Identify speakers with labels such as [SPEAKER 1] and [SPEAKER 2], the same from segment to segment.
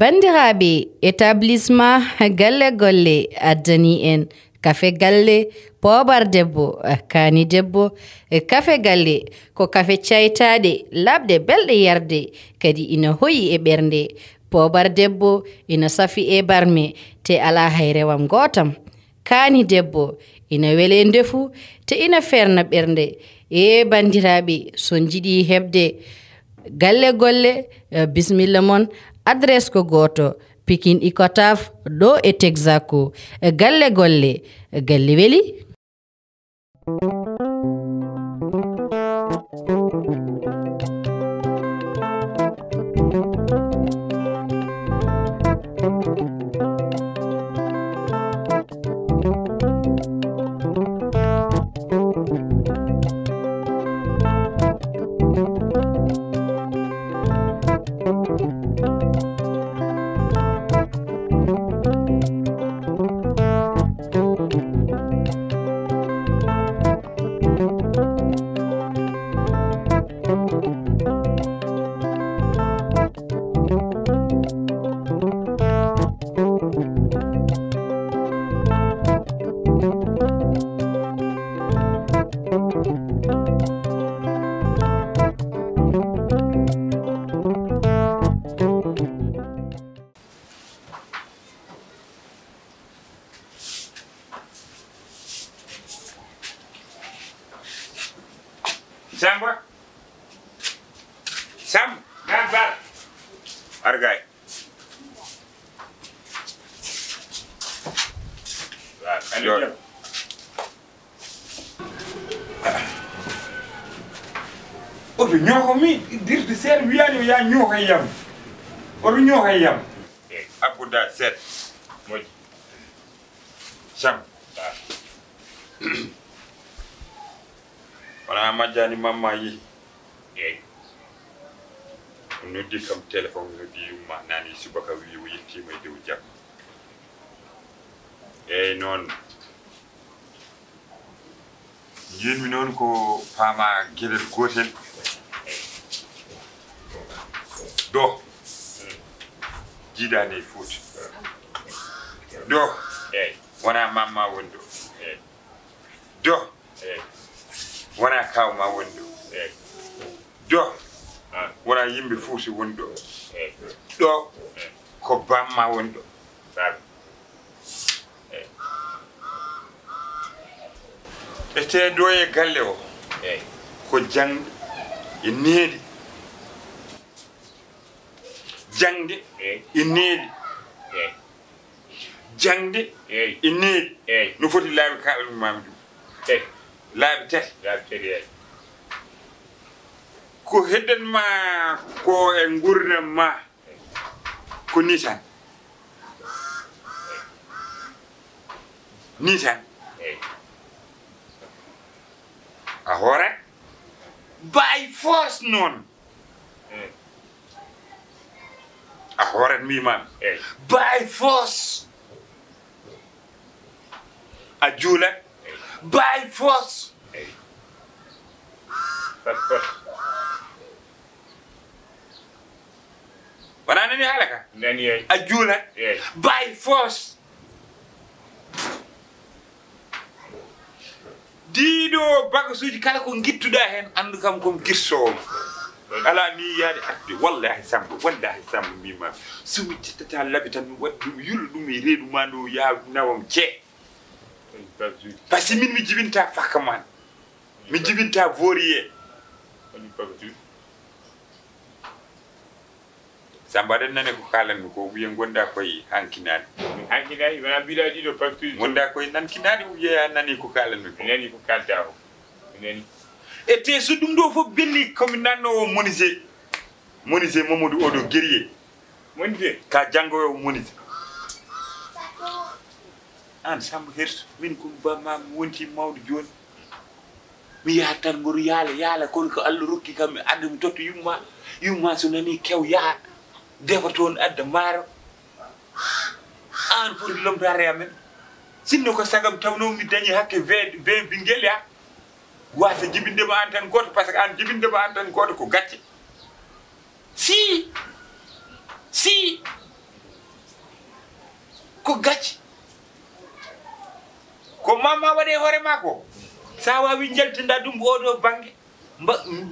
[SPEAKER 1] bandiraɓe établissement galle golle addani en kafe galle poobar debbo kaani debbo kafe galle ko kafe caytaɗe labde belɗe yarde kadi ina hoyi e ɓernde poobar debbo ina safi e barme te ala hayrewam gotam kaani debbo ina wele ndefu te ina ferna ɓernde e bandiraɓe son jiɗi hebde galle golle bismilla mon adresse ko goto Pikine Icotaf ɗo e Texaco galle golle galle weli
[SPEAKER 2] Samba Sam gan bar argay alo oto ñoko mi dirde seeɗa wiyani ya ñoko yam oto ñoko yam abbuda seeɗa moƴƴi Sam wala majjani mamma yi noddi kam téléphone noddi yumma nani subaka wi o yettima e dow jam eyyi noon jinmi noon ko faama gueɗel gotel do jiiɗani e Fouta do wona mamma woni do wona kawma woni do wona yimɓe Fouta woni ɗo ko bamma woni ɗo e te ɗo e galle o ko jangde e neeɗi jangde e neeɗi jangde e neeɗi no foti laabi kalmami ɗum laabi tati ko heddanma ko e gurdam ma ko ni tan a hoorat by force noon a hoorat mbimami by force a juulat by force wona nani haala ka nani a juulat by force diiɗo bagasuji kala ko gittuɗa hen andu kam komi girsowo ala ni yaade adde wallahi Samba mbimami somi tettata laabi tan mi waɗi ɗum yulla ɗum e reedu ma ndu ya nawam cee par ce que min mi jibinta fakka man mi jibinta vorier Samba aɗen nane ko kalanmi ko wiye gonda koye hankinade wona mbiɗa ɗiɗo facture gonda koye nankinade wiyeya nani ko kalanmi ko nani ko kalta o nani e te so ɗum ɗo fof belli komi nannowo menuisier Mamadou oɗo guerrier menuisier ka janggowo menuisier an Samba herto min ko bamami wonti mawɗo joni mi yaha tan mboɗo yaala kono ko Allah rokki kam mi adda mi totta yumma so nani kew yaha defa toon adda maaro an foti lomtare amen sinno ko sagam tawno mi dañi hakke ve ɓinguel ya wasa jibindema an tan goto par ce que an jibindema an tan goto ko gacce si ko gacci ko mamma waɗe hoore mako sa wawi jaltinda ɗum oɗo banggue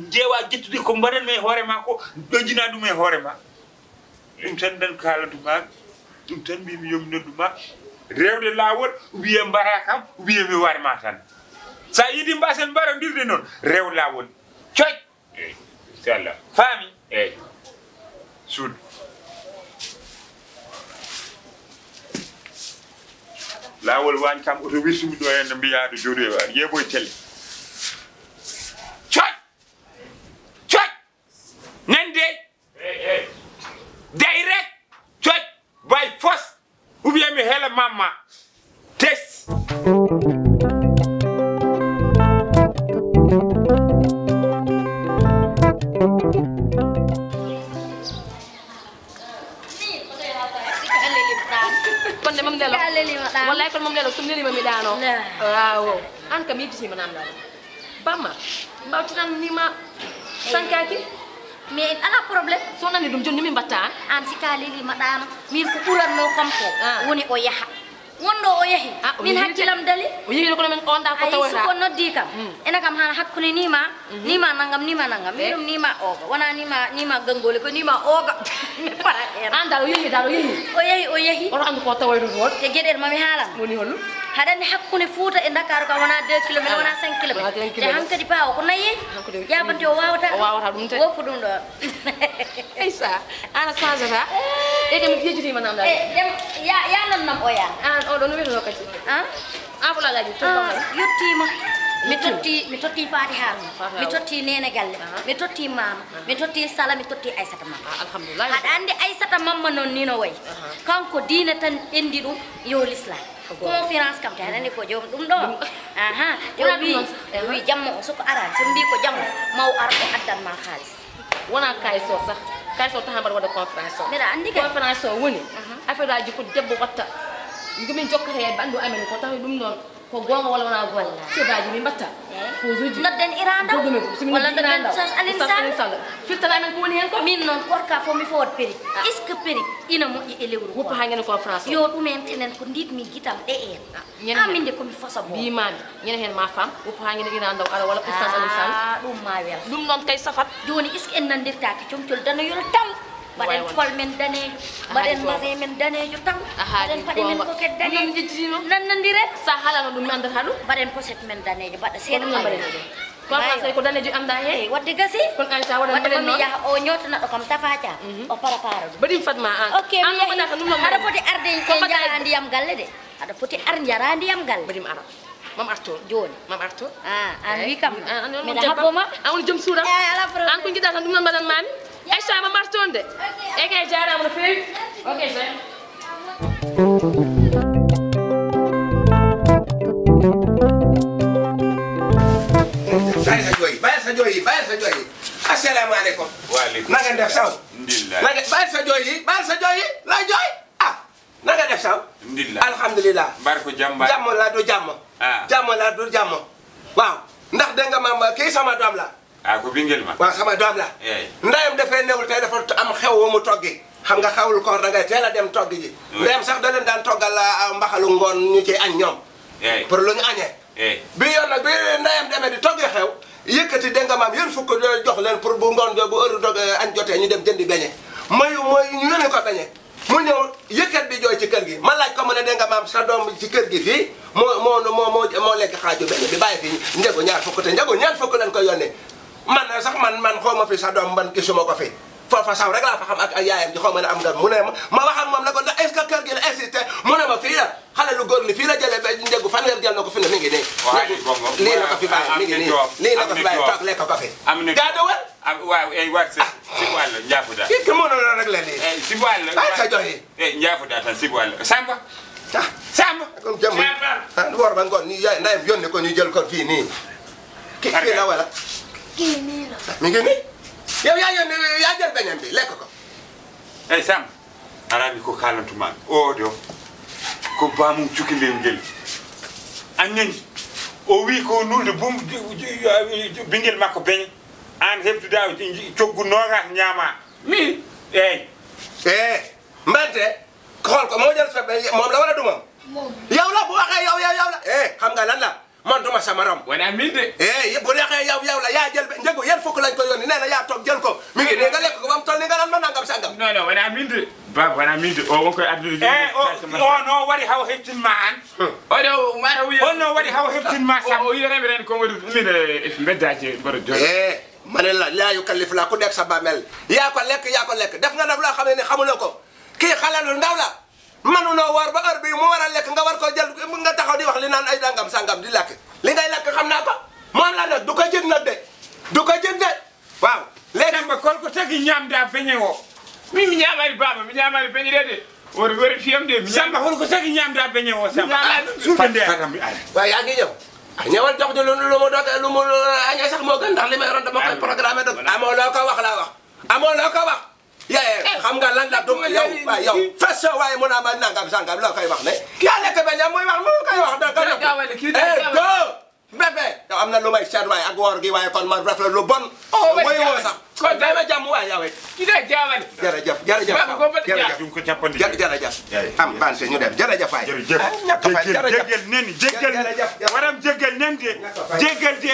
[SPEAKER 2] jeewa jettude ko mbaɗanmi e hoore ma ko ɗojjina ɗum e hoore ma ɗum tan dan kalatuma ɗum tan mbimi yomi nodduma rewde lawol wiye mbara kam wiye mi warma tan sa yiɗi mbasen mbarodirde noon rew lawol coy eyyi inchallah faami eyyi suudu lawol wañ kam oto wirtumi ɗo henne mbiyaɗo jooɗo e waɗa yeeboye télé coy nande direct coy by force ou bien mi heela mamma tes
[SPEAKER 3] wallahi kon mom lelo sum neli mami dano waaw an kam yidi sima nam dano bamma mbawtinan ni ma sankaki
[SPEAKER 4] mais ala problème
[SPEAKER 3] so nani dum jonni mi batta
[SPEAKER 4] an sikalili ma dano min ko kuranno kam ko woni o yaha wondo o yahi min hakkilam dali
[SPEAKER 3] o yehi ko men onda ko tawata
[SPEAKER 4] ay ko noddi kam ena kam hana hakkune nima nangam minum nima oga wana nima gangole ko nima oga mi para
[SPEAKER 3] anda o yehi o andu ko tawaydo hot
[SPEAKER 4] te gedel mami halam
[SPEAKER 3] woni holu
[SPEAKER 4] hadani hakkune fuuta e Dakar ko wana 2 km wana 5 km te hankadi paawo ko nayi yabante o wawata
[SPEAKER 3] dum te
[SPEAKER 4] wofu dum do
[SPEAKER 3] eysa ana sanjata e kam fijiti manam dal
[SPEAKER 4] ya nan nam o ya
[SPEAKER 3] an o do no weto kati afula gaji to
[SPEAKER 4] yottima mi totti Fatiha mi totti nene galle mi totti mama mi totti Sala mi totti Aissata mamma
[SPEAKER 3] alhamdulillah
[SPEAKER 4] hada andi Aissata mamma non ni no way kanko diina tan endi dum yo l'islam conférence kam tan andi ko jom dum do te wi jammo so ko ara so mbi ko jammo maw ar ko addan ma khalis
[SPEAKER 3] wona kay so sax kay so tahambar wada conférence
[SPEAKER 4] mi da andi
[SPEAKER 3] conférence woni affaire aji ko debbo watta ngimi jokkata e bandu amen ko tawi dum non ko gonga wala wana golla sebaji mi batta ko zuji
[SPEAKER 4] nodden iranda wala nodden sas
[SPEAKER 3] alinsal filtana men ko woni hen ko
[SPEAKER 4] min non korka fo mi fod peri est ce que peri ina mo e lewru
[SPEAKER 3] woppa ha ngene conférence
[SPEAKER 4] yo dumen tenen ko dit mi gitam de en aminde ko mi fosa bo
[SPEAKER 3] bi mami ñene hen ma fam woppa ha ngene iranda ala wala oustaz alinsal
[SPEAKER 4] dum ma wel
[SPEAKER 3] dum non kay safat
[SPEAKER 4] joni est ce que en nandirta ki comtol dana yol tam baden kol men danejo baden basé men danejo tam baden pade men ko ket danejo nan nandire
[SPEAKER 3] sa halano dum andata hadu
[SPEAKER 4] baden poset men danejo bada seeda
[SPEAKER 3] conférence ko danejo anda he
[SPEAKER 4] wadde gasi
[SPEAKER 3] kon Aisha wada
[SPEAKER 4] wadde mi yaha o nyotana do kam tafaca o para
[SPEAKER 3] badim fatma an
[SPEAKER 4] ok mi yahi hada foti arde ko jara ndiyam galle de hada foti ar jara ndiyam galle
[SPEAKER 3] badim ara mam arto
[SPEAKER 4] joni
[SPEAKER 3] mam arto
[SPEAKER 4] an wi kam mi da haboma
[SPEAKER 3] an jom suura
[SPEAKER 4] ala problème
[SPEAKER 3] an ko ngida tan dum non badan mami Aisha mam arto de e kay jarama no fewi ok sir
[SPEAKER 5] Bayar sa joyi assalamu alaikum
[SPEAKER 2] waaleykum
[SPEAKER 5] naga def saw
[SPEAKER 2] ndillah
[SPEAKER 5] naga bayar sa joyi la joy naga def saw
[SPEAKER 2] ndillah
[SPEAKER 5] alhamdulillah
[SPEAKER 2] barko jamba
[SPEAKER 5] jammo la do jammo waaw ndax de nga mam ki sama dom la
[SPEAKER 2] ko bingel ma
[SPEAKER 5] waaw sama dom la ndayam defé newul tay dafa am xew wo mu toggi xam nga xawul ko da ngay téla dem toggi ji ndayam sax da leen dan toggal mbaxalu ngon ñu ci añ ñom pour lu ñu añé bi yoon nak bi ndayam demé di toggi xew yëkëti de nga mam yeen fukk jox leen pour bu ngon bu heure dog añ joté ñu dem jëndi beñé moy ñu yone ko beñé mu ñew yëkkat di joy ci kër gi ma laaj ko mu ne de nga mam sa doom ci kër gi fi mo lekk xaju beñé bi baye fi ndego ñaar fukk te ndego ñaar fukk leen ko yone man sax man xoma fi sa doom man gisuma ko fi fofa saw rek la fa xam ak yaayam ji xoma ne am nga mu ne ma wax ak mom ne ko est ce que kër gi la insisté mu ne ma fi la xale lu góor li fi la jëlé be ndegu fan weer jël nako fi ne mi ngi ni li la ko fi baye mi ngi ni li la ko fi baye tok lekk ko fi gaado wal
[SPEAKER 2] waaw wat si wal njaafuda
[SPEAKER 5] ki mo no rek la li
[SPEAKER 2] si wal
[SPEAKER 5] sa joxe
[SPEAKER 2] njaafuda tan si wal samba
[SPEAKER 5] kon jëm wor ba ngon ni yaay ndayam yonne ko ñu jël ko fi ni ki la wala
[SPEAKER 4] ni la
[SPEAKER 5] mi ngi ni yow yaa jël beñam bi lekk ko
[SPEAKER 2] Sam arani ko kalantuma o do ko bamu cukilem gel annen o wi ko nulde bum bingel makko beñ an hebtuda coggu nogas ñama mi mbante
[SPEAKER 5] xool ko moo jël sa moom la wala du moom yow la bu waxee yow la xam nga lan la man duma sama rom
[SPEAKER 2] wana min de
[SPEAKER 5] bu neexee yow la yaa jël njëgu yéen fukk lañ ko yónni nee na yaa toog jël ko mi ngi nii nga lekk ko ba mu toll ni nga naan ma nangam sangam
[SPEAKER 2] non wana min de ba wana min de o won koy addu no wari haw heftin ma an o do mara wi o no wari haw heftin ma sam o yere ren ko wadu min beddaje baro do
[SPEAKER 5] ma ne la laa yukallif la ku nekk sa bàmmeel yaa ko lekk def nga nag loo xam ne xamuloo ko kii xale lu ndaw la manunoo war ba heure bi mu war a lekk nga war koo jël nga taxaw di wax li naan ay dangam sangam di lekk li ngay lekk xam naa ko moom la nag du ko jëg nag de waaw léegi
[SPEAKER 2] ba kol ko tagi ñamda beñe o mi ñamari baba mi ñamari beñe de wori fiyam de samba hol ko tagi ñamda beñe o samba suufande
[SPEAKER 5] waaw yaa ngi ñëw ñëwal jox ñu lu mu doge lu mu añee sax moo gën ndax li may ron dama koy programme do amoo loo ko wax laa wax amoo loo ko wax xam nga lan la dum yow fes waaye mu naa ma nangam sangam loo koy wax ne yaa lekk ba ñam muy wax mu koy wax da go bébé yow am na lu may seet waaye ak woor gi waaye kon ma ref la lu bon mooy woo sax kon day ma jàmm waaye yow
[SPEAKER 2] ki da jaawale
[SPEAKER 5] jërëjëf am bante ñu dem jërëjëf waay
[SPEAKER 2] jéggal nen jéggal waram jéggal nen de jéggal de